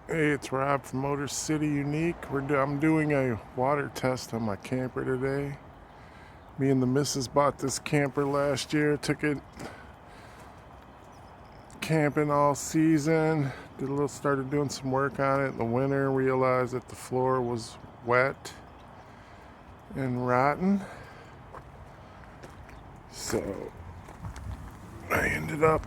Hey, it's Rob from Motor City Unique. I'm doing a water test on my camper today. Me and the missus bought this camper last year. Took it camping all season. Started doing some work on it in the winter. Realized that the floor was wet and rotten. So I ended up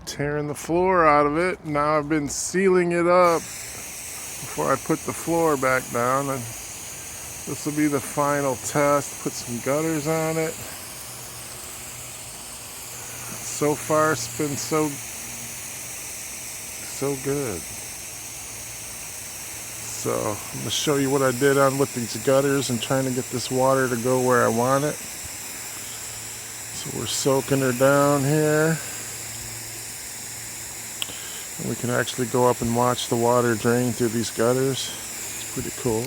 tearing the floor out of it. Now I've been sealing it up before I put the floor back down, and this will be the final test. Put some gutters on it. So far it's been so good. So I'm going to show you what I did on with these gutters and trying to get this water to go where I want it. So we're soaking her down here. And we can actually go up and watch the water drain through these gutters. It's pretty cool.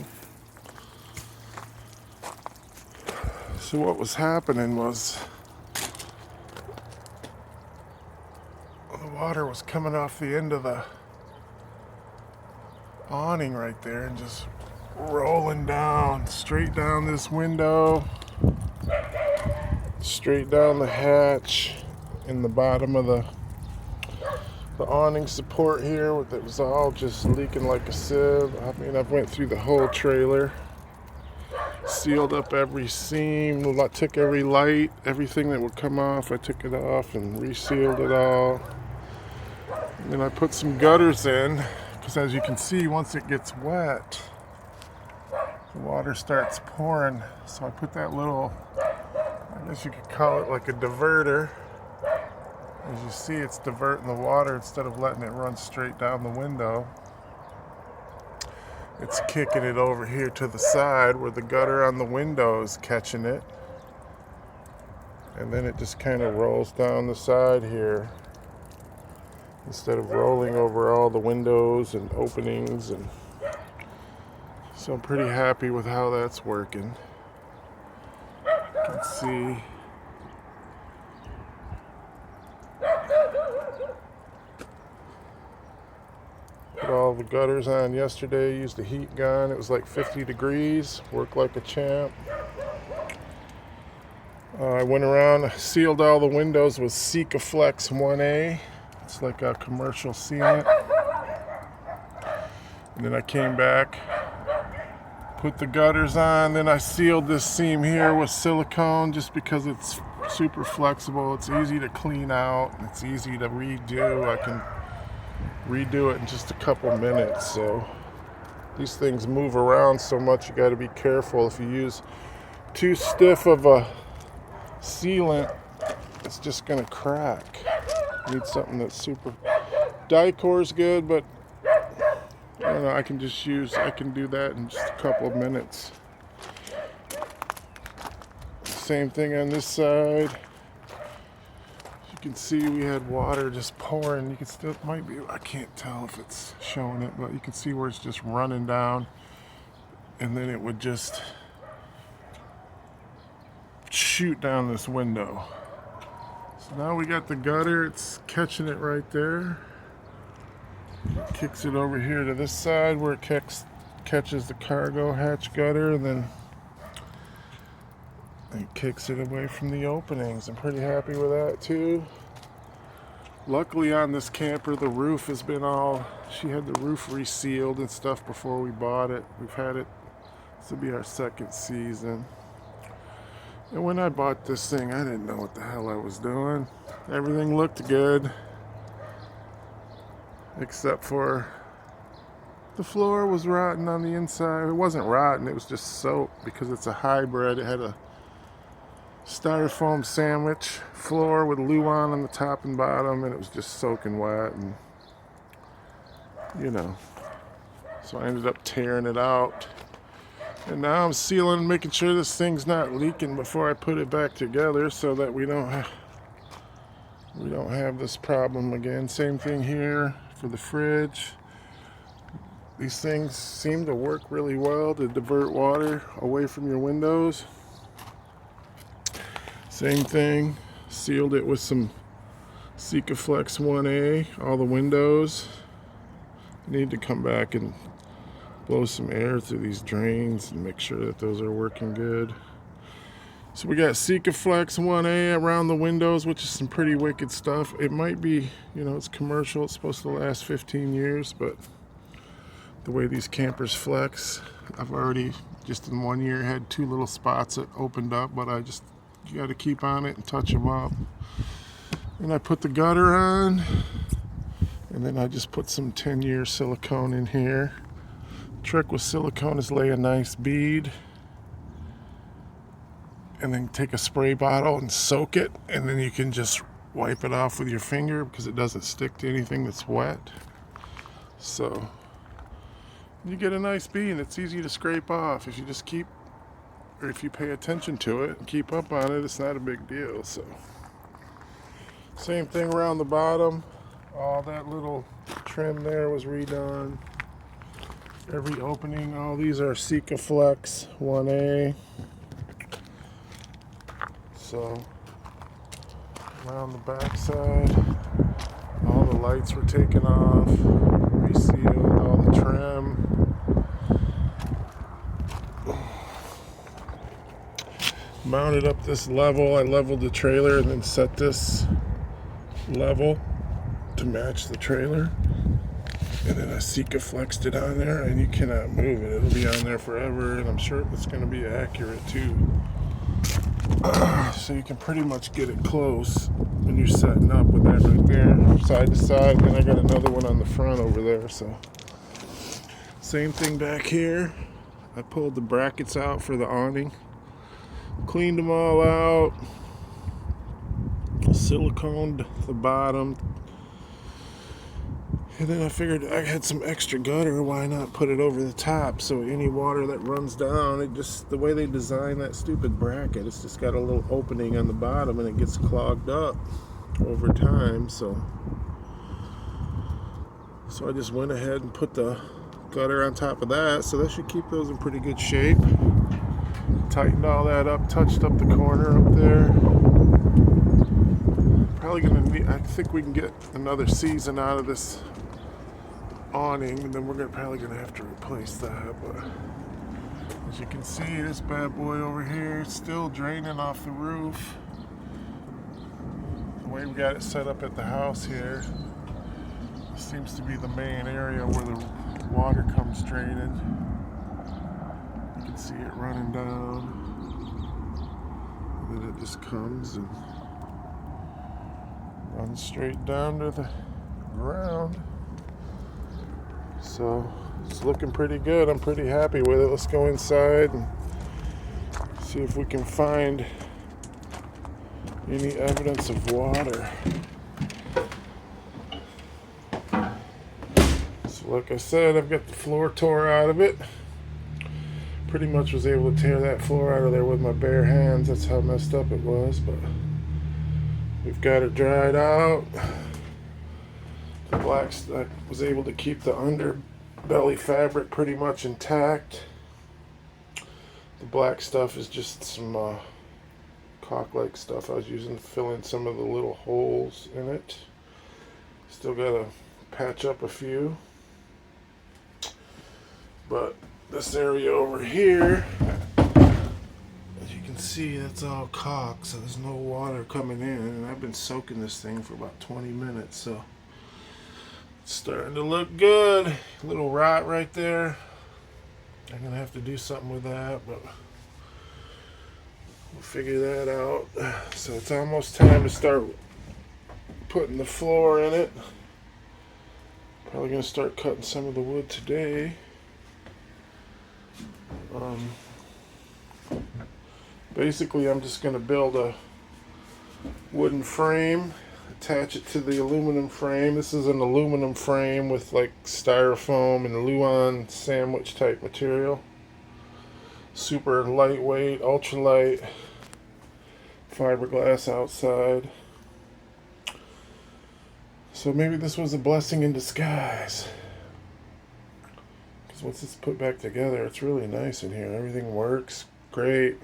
So what was happening was the water was coming off the end of the awning right there and just rolling down, straight down this window, straight down the hatch in the bottom of the awning support here. It was all just leaking like a sieve. I mean, I've went through the whole trailer, sealed up every seam, took every light, everything that would come off, I took it off and resealed it all. And then I put some gutters in, because as you can see, once it gets wet, the water starts pouring. So I put that little, I guess you could call it like a diverter. As you see, it's diverting the water instead of letting it run straight down the window. It's kicking it over here to the side where the gutter on the window is catching it. And then it just kind of rolls down the side here, instead of rolling over all the windows and openings. And so I'm pretty happy with how that's working. You can see put all the gutters on yesterday, used a heat gun. It was like 50 degrees, worked like a champ. I went around, sealed all the windows with Sikaflex 1A. It's like a commercial sealant. And then I came back, put the gutters on, then I sealed this seam here with silicone just because it's super flexible. It's easy to clean out, it's easy to redo. I can redo it in just a couple minutes. So these things move around so much, you got to be careful. If you use too stiff of a sealant, it's just going to crack. You need something that's super. Dicor's good, but I don't know, I can do that in just a couple of minutes. Same thing on this side. You can see we had water just pouring. You can still, might be, I can't tell if it's showing it, but you can see where it's just running down, and then it would just shoot down this window. So now we got the gutter, it's catching it right there. It kicks it over here to this side where it catches the cargo hatch gutter, and then it kicks it away from the openings. I'm pretty happy with that too. Luckily on this camper, the roof has been she had the roof resealed and stuff before we bought it. We've had it, this will be our second season. And when I bought this thing, I didn't know what the hell I was doing. Everything looked good, except for the floor was rotten on the inside. It wasn't rotten, it was just soaked because it's a hybrid. It had a styrofoam sandwich floor with Luan on the top and bottom, and it was just soaking wet, and so I ended up tearing it out. And now I'm sealing, making sure this thing's not leaking before I put it back together, so that we don't have this problem again. Same thing here for the fridge. These things seem to work really well to divert water away from your windows. Same thing, sealed it with some Sikaflex 1A, all the windows. I need to come back and blow some air through these drains and make sure that those are working good. So we got Sikaflex 1A around the windows, which is some pretty wicked stuff. It might be, it's commercial. It's supposed to last 15 years, but the way these campers flex, I've already, just in 1 year, had 2 little spots that opened up, but you got to keep on it and touch them up. And I put the gutter on, and then I just put some 10-year silicone in here. Trick with silicone is lay a nice bead and then take a spray bottle and soak it, and then you can just wipe it off with your finger because it doesn't stick to anything that's wet. So you get a nice bead, and it's easy to scrape off if you just if you pay attention to it and keep up on it. It's not a big deal. So same thing around the bottom. All that little trim there was redone. Every opening, all these are Sikaflex 1A. So around the back side, all the lights were taken off, resealed, all the trim. Mounted up this level. I leveled the trailer and then set this level to match the trailer. And then I Sikaflexed it on there, and you cannot move it. It'll be on there forever, and I'm sure it's going to be accurate too. So you can pretty much get it close when you're setting up with that right there, side to side. Then I got another one on the front over there. So same thing back here. I pulled the brackets out for the awning, cleaned them all out, siliconed the bottom. And then I figured I had some extra gutter, why not put it over the top so any water that runs down, the way they designed that stupid bracket, it's just got a little opening on the bottom and it gets clogged up over time. So I just went ahead and put the gutter on top of that, so that should keep those in pretty good shape. Tightened all that up, touched up the corner up there. Probably I think we can get another season out of this awning, and then we're probably gonna have to replace that. But as you can see, this bad boy over here is still draining off the roof. The way we got it set up at the house here, this seems to be the main area where the water comes draining. You can see it running down, and then it just comes and runs straight down to the ground. So it's looking pretty good. I'm pretty happy with it. Let's go inside and see if we can find any evidence of water. So like I said, I've got the floor tore out of it. Pretty much was able to tear that floor out of there with my bare hands. That's how messed up it was, but we've got it dried out. The black stuff was able to keep the underbelly fabric pretty much intact. The black stuff is just some caulk-like stuff I was using to fill in some of the little holes in it. Still got to patch up a few. But this area over here, as you can see, that's all caulk, so there's no water coming in. And I've been soaking this thing for about 20 minutes, so it's starting to look good. A little rot right there. I'm gonna have to do something with that, but we'll figure that out. So it's almost time to start putting the floor in it. Probably gonna start cutting some of the wood today. Basically, I'm just going to build a wooden frame, attach it to the aluminum frame. This is an aluminum frame with like styrofoam and Luan sandwich type material. Super lightweight, ultralight, fiberglass outside. So maybe this was a blessing in disguise. Because once it's put back together, it's really nice in here. Everything works great.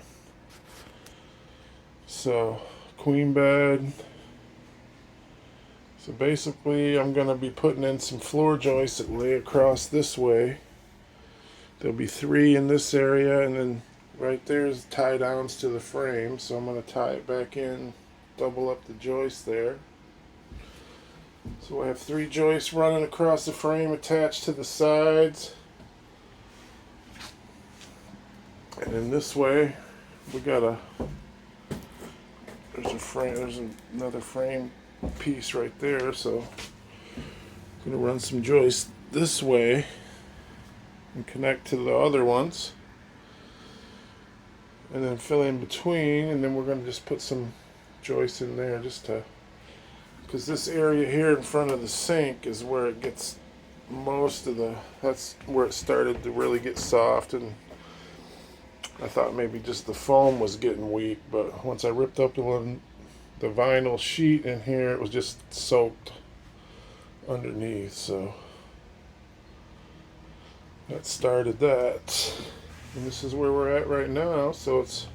So, queen bed. This So basically I'm going to be putting in some floor joists that lay across this way. There'll be 3 in this area, and then right there is tie downs to the frame, so I'm going to tie it back in, double up the joist there. So I have 3 joists running across the frame attached to the sides. And in this way, we got there's another frame piece right there, so I'm going to run some joists this way and connect to the other ones, and then fill in between, and then we're going to just put some joists in there just to, because this area here in front of the sink is where it gets that's where it started to really get soft, and I thought maybe just the foam was getting weak, but once I ripped up the vinyl sheet in here, it was just soaked underneath, so that started that. And this is where we're at right now, so it's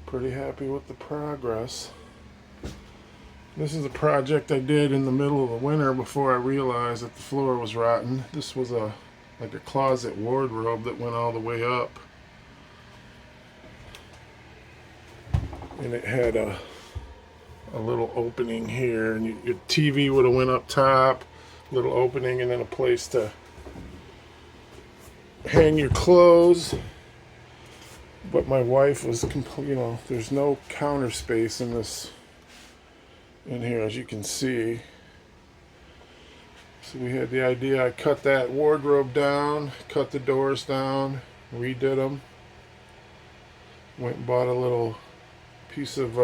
pretty happy with the progress. This is a project I did in the middle of the winter before I realized that the floor was rotten. This was like a closet wardrobe that went all the way up, and it had a little opening here, and your TV would have went up top, little opening, and then a place to hang your clothes. But my wife was there's no counter space in here, as you can see. So we had the idea, I cut that wardrobe down, cut the doors down, redid them, went and bought a little piece of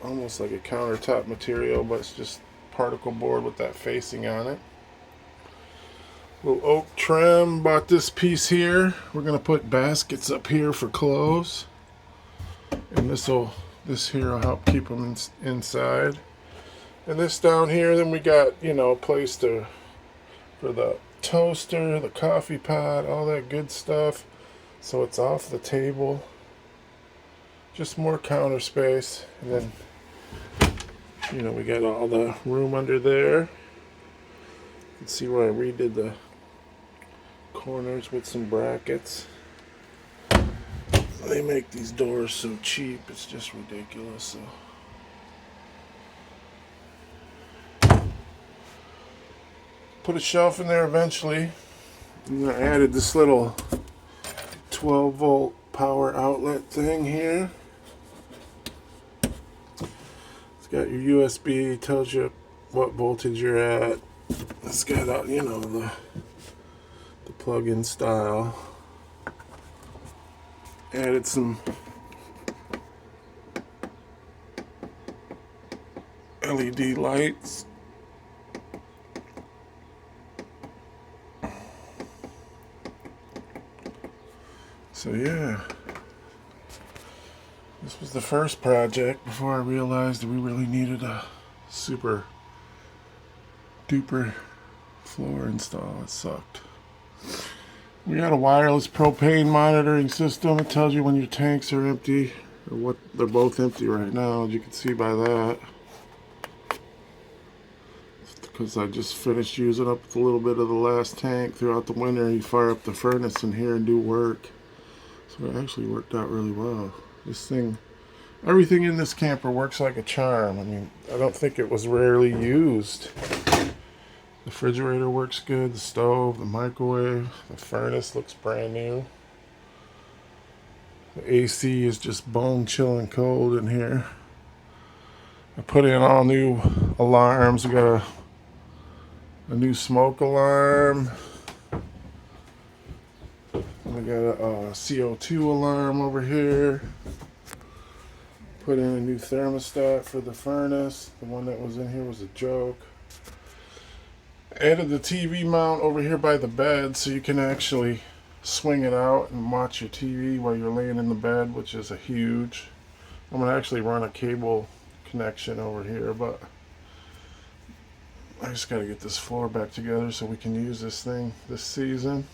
almost like a countertop material, but it's just particle board with that facing on it. Little oak trim. Bought this piece here. We're gonna put baskets up here for clothes, and this here will help keep them inside. And this down here, then we got a place for the toaster, the coffee pot, all that good stuff. So it's off the table. Just more counter space, and then we got all the room under there. You can see where I redid the corners with some brackets. They make these doors so cheap, it's just ridiculous. So put a shelf in there eventually. And I added this little 12-volt power outlet thing here. Got your USB, tells you what voltage you're at. It's got the plug-in style. Added some LED lights. So yeah. This was the first project before I realized that we really needed a super duper floor install. It sucked. We got a wireless propane monitoring system. It tells you when your tanks are empty, or what they're both empty right now, as you can see by that. Because I just finished using up a little bit of the last tank throughout the winter. You fire up the furnace in here and do work. So it actually worked out really well. This thing, everything in this camper works like a charm. I mean, I don't think it was rarely used. The refrigerator works good, the stove, the microwave, the furnace looks brand new. The AC is just bone chilling cold in here. I put in all new alarms. We got a new smoke alarm. We got a CO2 alarm over here. Put in a new thermostat for the furnace. The one that was in here was a joke. Added the TV mount over here by the bed so you can actually swing it out and watch your TV while you're laying in the bed, which is a huge. I'm going to actually run a cable connection over here, but I just got to get this floor back together so we can use this thing this season.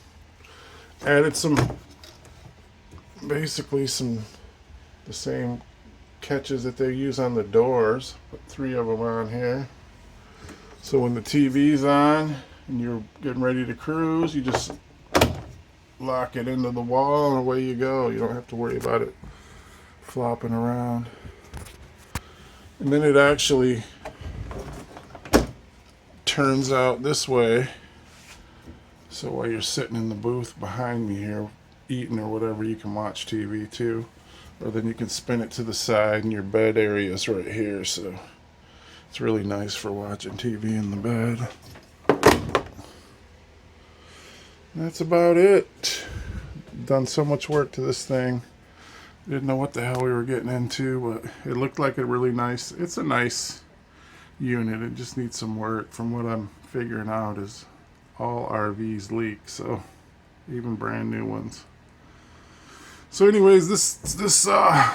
Added basically the same catches that they use on the doors. Put 3 of them on here. So when the TV's on and you're getting ready to cruise, you just lock it into the wall and away you go. You don't have to worry about it flopping around. And then it actually turns out this way. So while you're sitting in the booth behind me here, eating or whatever, you can watch TV too. Or then you can spin it to the side and your bed area is right here. So it's really nice for watching TV in the bed. That's about it. Done so much work to this thing. Didn't know what the hell we were getting into, but it looked like a really nice, it's a nice unit. It just needs some work. From what I'm figuring out is all RVs leak, so even brand new ones. So anyways, this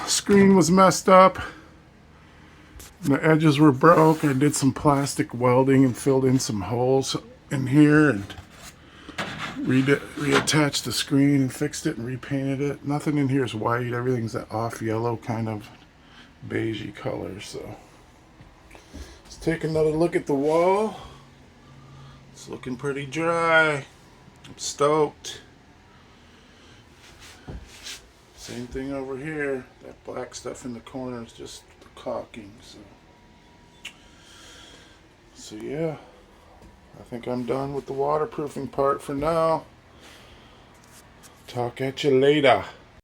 screen was messed up. The edges were broke. I did some plastic welding and filled in some holes in here and reattached the screen and fixed it and repainted it. Nothing in here is white. Everything's that off yellow kind of beigey color. So let's take another look at the wall. It's looking pretty dry. I'm stoked. Same thing over here. That black stuff in the corner is just caulking. So yeah, I think I'm done with the waterproofing part for now. Talk at you later.